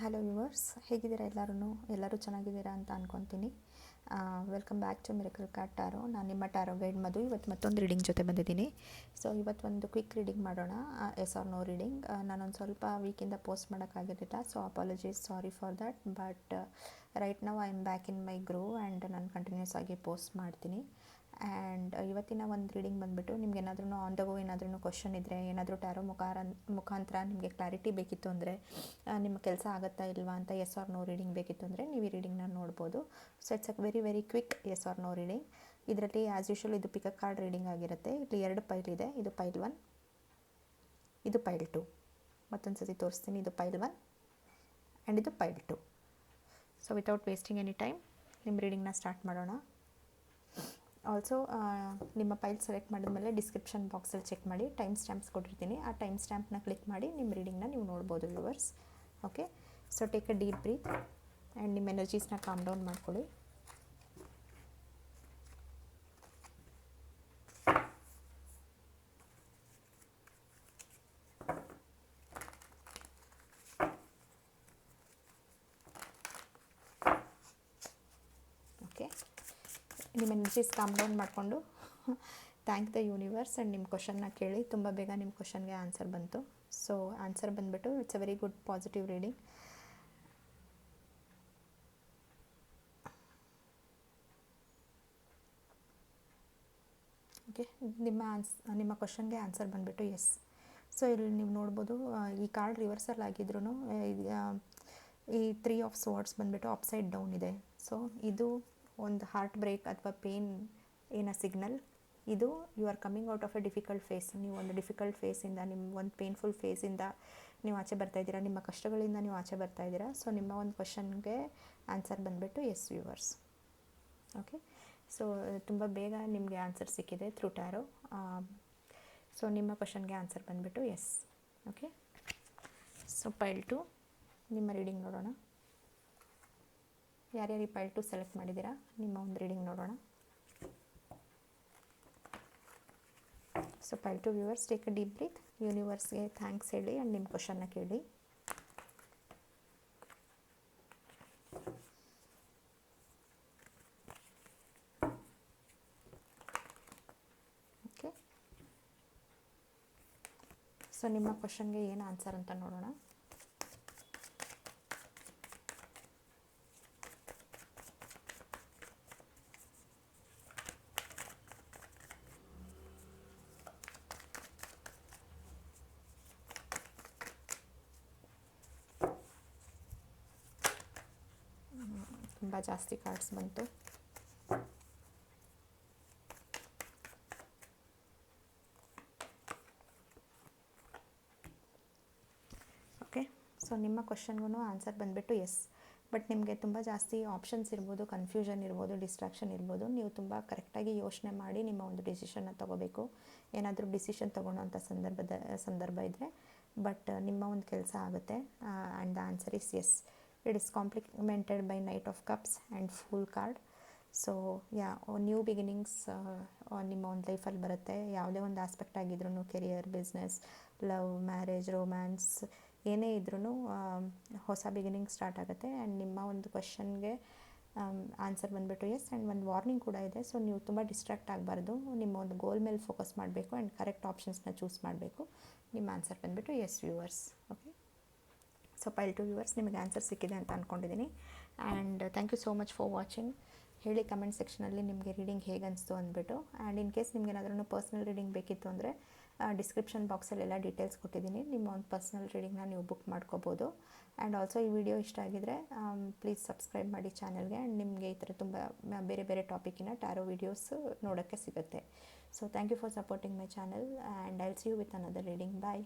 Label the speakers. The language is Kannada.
Speaker 1: ಹಲೋ ವ್ಯೂವರ್ಸ್, ಹೇಗಿದ್ದೀರಾ ಎಲ್ಲರೂ ಚೆನ್ನಾಗಿದ್ದೀರಾ ಅಂತ ಅಂದ್ಕೊತೀನಿ. Welcome back to miracle card tarot. ನಾನು ನಿಮ್ಮ ಟ್ಯಾರೋ ಗೈಡ್ ಮಧು. ಇವತ್ತು ಮತ್ತೊಂದು ರೀಡಿಂಗ್ ಜೊತೆ ಬಂದಿದ್ದೀನಿ. ಸೊ ಇವತ್ತು ಒಂದು ಕ್ವಿಕ್ ರೀಡಿಂಗ್ ಮಾಡೋಣ, ಎಸ್ ಆರ್ ನೋ ರೀಡಿಂಗ್. ನಾನೊಂದು ಸ್ವಲ್ಪ ವೀಕಿಂದ ಪೋಸ್ಟ್ ಮಾಡೋಕ್ಕಾಗಿರಲಿಲ್ಲ, so apologies, sorry for that. But right now I am back in my groove and ನಾನು ಕಂಟಿನ್ಯೂಸ್ ಆಗಿ ಪೋಸ್ಟ್ ಮಾಡ್ತೀನಿ. ಆ್ಯಂಡ್ ಇವತ್ತಿನ ಒಂದು ರೀಡಿಂಗ್ ಬಂದುಬಿಟ್ಟು ನಿಮ್ಗೆ ಏನಾದ್ರೂ ಆನ್ ದ ಗೋ ಏನಾದ್ರೂ ಕ್ವಶನ್ ಇದ್ದರೆ, ಏನಾದರೂ ಟ್ಯಾರೋ ಮುಖಾಂತರ ನಿಮಗೆ ಕ್ಲಾರಿಟಿ ಬೇಕಿತ್ತು ಅಂದರೆ, ನಿಮ್ಮ ಕೆಲಸ ಆಗುತ್ತಾ ಇಲ್ವಾ ಅಂತ ಎಸ್ ಆರ್ ನೋ ರೀಡಿಂಗ್ ಬೇಕಿತ್ತು ಅಂದರೆ ನೀವು ಈ ರೀಡಿಂಗ್ನ ನೋಡ್ಬೋದು. So it's a very quick yes or no reading. ಇದರಲ್ಲಿ ಆ್ಯಸ್ ಯೂಶುವಲ್ ಇದು ಪಿಕ್ ಕಾರ್ಡ್ ರೀಡಿಂಗ್ ಆಗಿರುತ್ತೆ. ಇಲ್ಲಿ 2 ಪೈಲ್ ಇದೆ. ಇದು ಪೈಲ್ 1, ಇದು ಪೈಲ್ 2. ಮತ್ತೊಂದು ಸತಿ ತೋರಿಸ್ತೀನಿ. ಇದು ಪೈಲ್ 1 ಆ್ಯಂಡ್ ಇದು ಪೈಲ್ 2. So without wasting any time ನಿಮ್ಮ ರೀಡಿಂಗ್ನ ಸ್ಟಾರ್ಟ್ ಮಾಡೋಣ. ಆಲ್ಸೋ ನಿಮ್ಮ ಫೈಲ್ ಸೆಲೆಕ್ಟ್ ಮಾಡಿದ್ಮೇಲೆ ಡಿಸ್ಕ್ರಿಪ್ಷನ್ ಬಾಕ್ಸಲ್ಲಿ ಚೆಕ್ ಮಾಡಿ, ಟೈಮ್ ಸ್ಟ್ಯಾಂಪ್ಸ್ ಕೊಟ್ಟಿರ್ತೀನಿ. ಆ ಟೈಮ್ ಸ್ಟ್ಯಾಂಪ್ನ ಕ್ಲಿಕ್ ಮಾಡಿ ನಿಮ್ಮ ರೀಡಿಂಗ್ನ ನೀವು ನೋಡ್ಬೋದು viewers. Okay, so take a deep breathe and ನಿಮ್ಮ ಎನರ್ಜೀಸ್ನ ಕಾಮ್ ಡೌನ್ ಮಾಡ್ಕೊಳ್ಳಿ. ಓಕೆ, ನಿಮ್ಮ ಎನರ್ಜೀಸ್ ಕಾಮ್ ಡೌನ್ ಮಾಡಿಕೊಂಡು ಥ್ಯಾಂಕ್ ದ ಯೂನಿವರ್ಸ್ ಆ್ಯಂಡ್ ನಿಮ್ಮ ಕ್ವಶನ್ನ ಕೇಳಿ. ತುಂಬ ಬೇಗ ನಿಮ್ಮ ಕ್ವಶನ್ಗೆ ಆನ್ಸರ್ ಬಂತು. ಸೊ ಆನ್ಸರ್ ಬಂದುಬಿಟ್ಟು it's a very good positive reading. Okay, ನಿಮ್ಮ ಕ್ವಶನ್ಗೆ ಆನ್ಸರ್ ಬಂದುಬಿಟ್ಟು ಎಸ್. ಸೊ ಇಲ್ಲಿ ನೀವು ನೋಡ್ಬೋದು, ಈ ಕಾರ್ಡ್ ರಿವರ್ಸಲ್ ಆಗಿದ್ರೂ ಈ 3 ಆಫ್ ಸ್ವರ್ಡ್ಸ್ ಬಂದುಬಿಟ್ಟು ಅಪ್ಸೈಡ್ ಡೌನ್ ಇದೆ. ಸೊ ಇದು ಒಂದು ಹಾರ್ಟ್ ಬ್ರೇಕ್ ಅಥವಾ ಪೇನ್ ಏನೋ ಸಿಗ್ನಲ್. ಇದು you are coming out of a difficult phase. ನೀವು ಒಂದು ಡಿಫಿಕಲ್ಟ್ ಫೇಸಿಂದ, ನಿಮ್ಮ ಒಂದು ಪೇನ್ಫುಲ್ ಫೇಸಿಂದ ನೀವು ಆಚೆ ಬರ್ತಾಯಿದ್ದೀರಾ, ನಿಮ್ಮ ಕಷ್ಟಗಳಿಂದ ನೀವು ಆಚೆ ಬರ್ತಾಯಿದ್ದೀರಾ. ಸೊ ನಿಮ್ಮ ಒಂದು ಕ್ವಶನ್ಗೆ ಆನ್ಸರ್ ಬಂದುಬಿಟ್ಟು ಎಸ್ ವ್ಯೂವರ್ಸ್. ಓಕೆ, ಸೊ ತುಂಬ ಬೇಗ ನಿಮಗೆ ಆನ್ಸರ್ ಸಿಕ್ಕಿದೆ ಥ್ರೂ ಟ್ಯಾರೋ. ಸೊ ನಿಮ್ಮ ಕ್ವಶನ್ಗೆ ಆನ್ಸರ್ ಬಂದುಬಿಟ್ಟು ಎಸ್. ಓಕೆ, ಸೊ ಪೈಲ್ 2 ನಿಮ್ಮ ರೀಡಿಂಗ್ ನೋಡೋಣ. ಯಾರ್ಯಾರು ಈ ಪೈಲ್ 2 ಸೆಲೆಕ್ಟ್ ಮಾಡಿದ್ದೀರಾ, ನಿಮ್ಮ ಒಂದು ರೀಡಿಂಗ್ ನೋಡೋಣ. So pile 2 viewers, take a deep breath, ಯೂನಿವರ್ಸ್ಗೆ ಥ್ಯಾಂಕ್ಸ್ ಹೇಳಿ ಆ್ಯಂಡ್ ನಿಮ್ಮ ಕ್ವಶನ್ನ ಕೇಳಿ. ಓಕೆ, ಸೊ ನಿಮ್ಮ ಕ್ವಶನ್ಗೆ ಏನು ಆನ್ಸರ್ ಅಂತ ನೋಡೋಣ. ತುಂಬ ಜಾಸ್ತಿ ಕಾರ್ಡ್ಸ್ ಬಂತು. ಓಕೆ, ಸೊ ನಿಮ್ಮ ಕ್ವಶನ್ಗೂ ಆನ್ಸರ್ ಬಂದುಬಿಟ್ಟು ಎಸ್. ಬಟ್ ನಿಮಗೆ ತುಂಬ ಜಾಸ್ತಿ ಆಪ್ಷನ್ಸ್ ಇರ್ಬೋದು, ಕನ್ಫ್ಯೂಷನ್ ಇರ್ಬೋದು, ಡಿಸ್ಟ್ರಾಕ್ಷನ್ ಇರ್ಬೋದು. ನೀವು ತುಂಬ ಕರೆಕ್ಟಾಗಿ ಯೋಚನೆ ಮಾಡಿ ನಿಮ್ಮ ಒಂದು ಡಿಸಿಷನ್ನ ತೊಗೋಬೇಕು. ಏನಾದರೂ ಡಿಸಿಷನ್ ತೊಗೊಳ್ಳೋಂಥ ಸಂದರ್ಭ ಇದ್ದರೆ, ಬಟ್ ನಿಮ್ಮ ಒಂದು ಕೆಲಸ ಆಗುತ್ತೆ. And the answer is yes. It is complemented by knight of cups and fool card. So new beginnings ನಿಮ್ಮ ಒಂದು ಲೈಫಲ್ಲಿ ಬರುತ್ತೆ. ಯಾವುದೇ ಒಂದು ಆಸ್ಪೆಕ್ಟ್ ಆಗಿದ್ರೂ, career, business, love, marriage, romance, ಏನೇ ಇದ್ರೂ ಹೊಸ ಬಿಗಿನಿಂಗ್ ಸ್ಟಾರ್ಟ್ ಆಗುತ್ತೆ. ಆ್ಯಂಡ್ ನಿಮ್ಮ ಒಂದು ಕ್ವಶನ್ಗೆ ಆನ್ಸರ್ ಬಂದುಬಿಟ್ಟು ಎಸ್. ಆ್ಯಂಡ್ ಒಂದು ವಾರ್ನಿಂಗ್ ಕೂಡ ಇದೆ. ಸೊ ನೀವು ತುಂಬ ಡಿಸ್ಟ್ರಾಕ್ಟ್ ಆಗಬಾರ್ದು, ನಿಮ್ಮ ಒಂದು ಗೋಲ್ ಮೇಲೆ ಫೋಕಸ್ ಮಾಡಬೇಕು ಆ್ಯಂಡ್ ಕರೆಕ್ಟ್ ಆಪ್ಷನ್ಸ್ನ ಚೂಸ್ ಮಾಡಬೇಕು. ನಿಮ್ಮ ಆನ್ಸರ್ ಬಂದುಬಿಟ್ಟು yes viewers. Okay, so pile 2 viewers, ನಿಮಗೆ ಆನ್ಸರ್ ಸಿಕ್ಕಿದೆ ಅಂತ ಅಂದ್ಕೊಂಡಿದ್ದೀನಿ. And thank you so much for watching. ಹೇಳಿ ಕಮೆಂಟ್ ಸೆಕ್ಷನಲ್ಲಿ ನಿಮಗೆ ರೀಡಿಂಗ್ ಹೇಗೆ ಅನಿಸ್ತು ಅಂದ್ಬಿಟ್ಟು. ಆ್ಯಂಡ್ ಇನ್ ಕೇಸ್ ನಿಮ್ಗೆ ಏನಾದ್ರೂ ಪರ್ಸ್ನಲ್ ರೀಡಿಂಗ್ ಬೇಕಿತ್ತು ಅಂದರೆ ಡಿಸ್ಕ್ರಿಪ್ಷನ್ ಬಾಕ್ಸಲ್ಲಿ ಎಲ್ಲ ಡೀಟೇಲ್ಸ್ ಕೊಟ್ಟಿದ್ದೀನಿ. ನಿಮ್ಮ ಒಂದು ಪರ್ಸ್ನಲ್ ರೀಡಿಂಗ್ನ ನೀವು ಬುಕ್ ಮಾಡ್ಕೋಬೋದು. ಆ್ಯಂಡ್ ಆಲ್ಸೋ ಈ ವಿಡಿಯೋ ಇಷ್ಟ ಆಗಿದರೆ ಪ್ಲೀಸ್ ಸಬ್ಸ್ಕ್ರೈಬ್ ಮಾಡಿ ಚಾನಲ್ಗೆ. ಆ್ಯಂಡ್ ನಿಮಗೆ ಈ ಥರ ತುಂಬ ಬೇರೆ ಟಾಪಿಕಿನ ಟ್ಯಾರೋ ವೀಡಿಯೋಸ್ ನೋಡೋಕ್ಕೆ ಸಿಗುತ್ತೆ. So thank you for supporting my channel and I will see you with another reading. Bye.